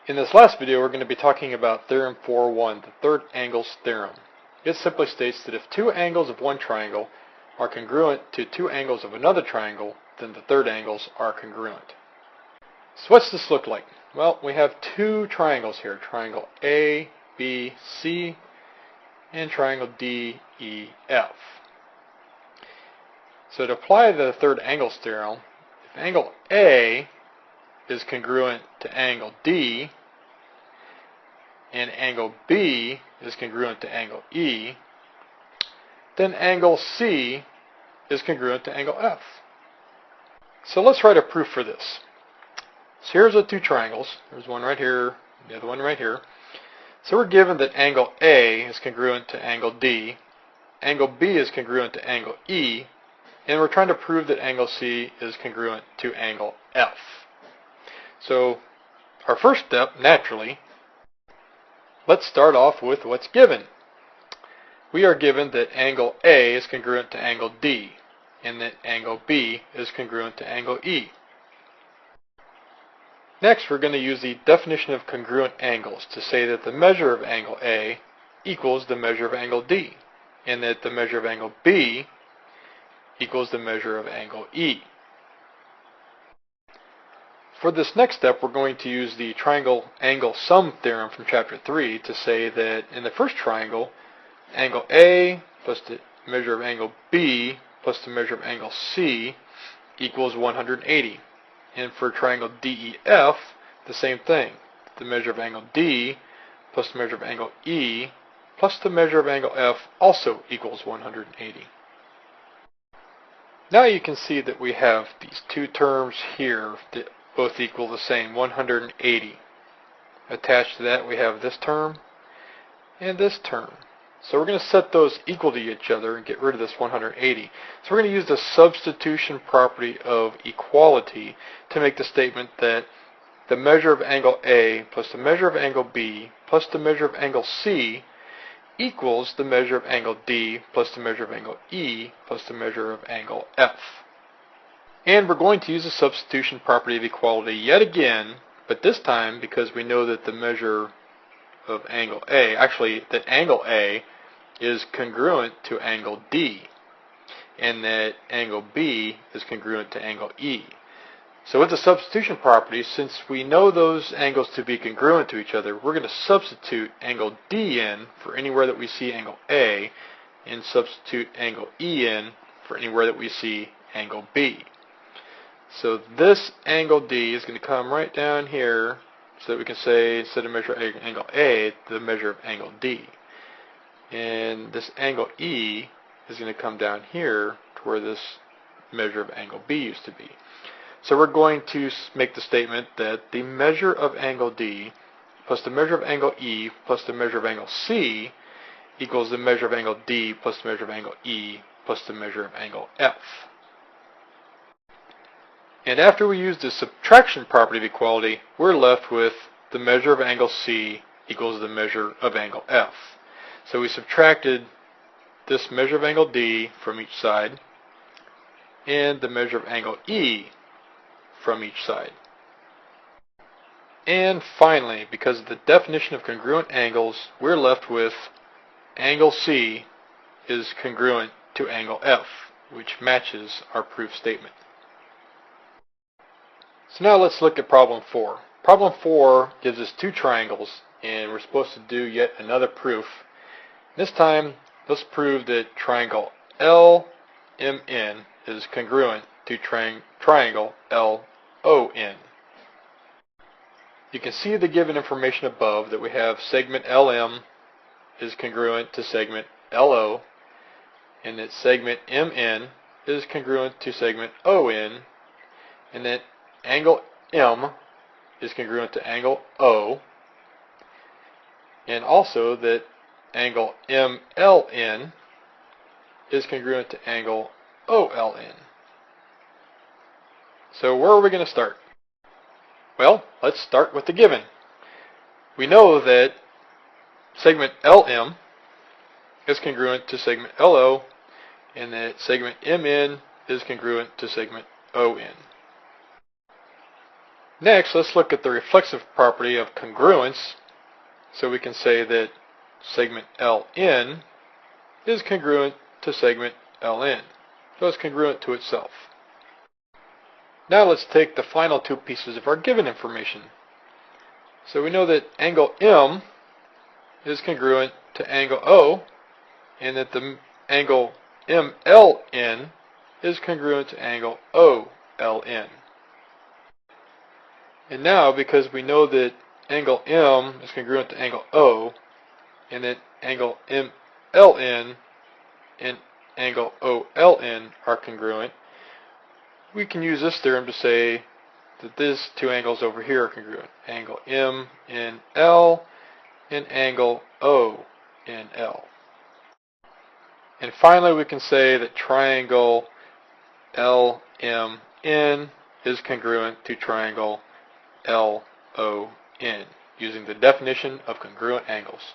In this last video, we're going to be talking about Theorem 4.1, the third angles theorem. It simply states that if two angles of one triangle are congruent to two angles of another triangle, then the third angles are congruent. So what's this look like? Well, we have two triangles here, triangle A, B, C, and triangle D, E, F. So to apply the third angles theorem, if angle A is congruent to angle D, and angle B is congruent to angle E, then angle C is congruent to angle F. So let's write a proof for this. So here's the two triangles. There's one right here, the other one right here. So we're given that angle A is congruent to angle D, angle B is congruent to angle E, and we're trying to prove that angle C is congruent to angle F. So our first step, naturally, let's start off with what's given. We are given that angle A is congruent to angle D, and that angle B is congruent to angle E. Next, we're going to use the definition of congruent angles to say that the measure of angle A equals the measure of angle D, and that the measure of angle B equals the measure of angle E. For this next step, we're going to use the triangle angle sum theorem from chapter 3 to say that in the first triangle, angle A plus the measure of angle B plus the measure of angle C equals 180. And for triangle DEF, the same thing. The measure of angle D plus the measure of angle E plus the measure of angle F also equals 180. Now you can see that we have these two terms here that both equal the same, 180. Attached to that we have this term and this term. So we're going to set those equal to each other and get rid of this 180. So we're going to use the substitution property of equality to make the statement that the measure of angle A plus the measure of angle B plus the measure of angle C equals the measure of angle D plus the measure of angle E plus the measure of angle F. And we're going to use the substitution property of equality yet again, but this time because we know that the measure of angle A, actually that angle A is congruent to angle D, and that angle B is congruent to angle E. So with the substitution property, since we know those angles to be congruent to each other, we're going to substitute angle D in for anywhere that we see angle A, and substitute angle E in for anywhere that we see angle B. So this angle D is going to come right down here, so that we can say, instead of measuring angle A, the measure of angle D. And this angle E is going to come down here to where this measure of angle B used to be. So we're going to make the statement that the measure of angle D plus the measure of angle E plus the measure of angle C equals the measure of angle D plus the measure of angle E plus the measure of angle F. And after we use the subtraction property of equality, we're left with the measure of angle C equals the measure of angle F. So we subtracted this measure of angle D from each side and the measure of angle E from each side. And finally, because of the definition of congruent angles, we're left with angle C is congruent to angle F, which matches our proof statement. So now let's look at problem 4. Problem 4 gives us two triangles, and we're supposed to do yet another proof. This time, let's prove that triangle LMN is congruent to triangle LON. You can see the given information above that we have segment LM is congruent to segment LO, and that segment MN is congruent to segment ON, and that angle M is congruent to angle O, and also that angle MLN is congruent to angle OLN. So where are we going to start? Well, let's start with the given. We know that segment LM is congruent to segment LO, and that segment MN is congruent to segment ON. Next, let's look at the reflexive property of congruence. So we can say that segment LN is congruent to segment LN. So it's congruent to itself. Now let's take the final two pieces of our given information. So we know that angle M is congruent to angle O, and that the angle MLN is congruent to angle OLN. And now, because we know that angle M is congruent to angle O, and that angle MLN and angle OLN are congruent, we can use this theorem to say that these two angles over here are congruent. Angle MNL and angle ONL. And finally, we can say that triangle LMN is congruent to triangle LON, using the definition of congruent angles.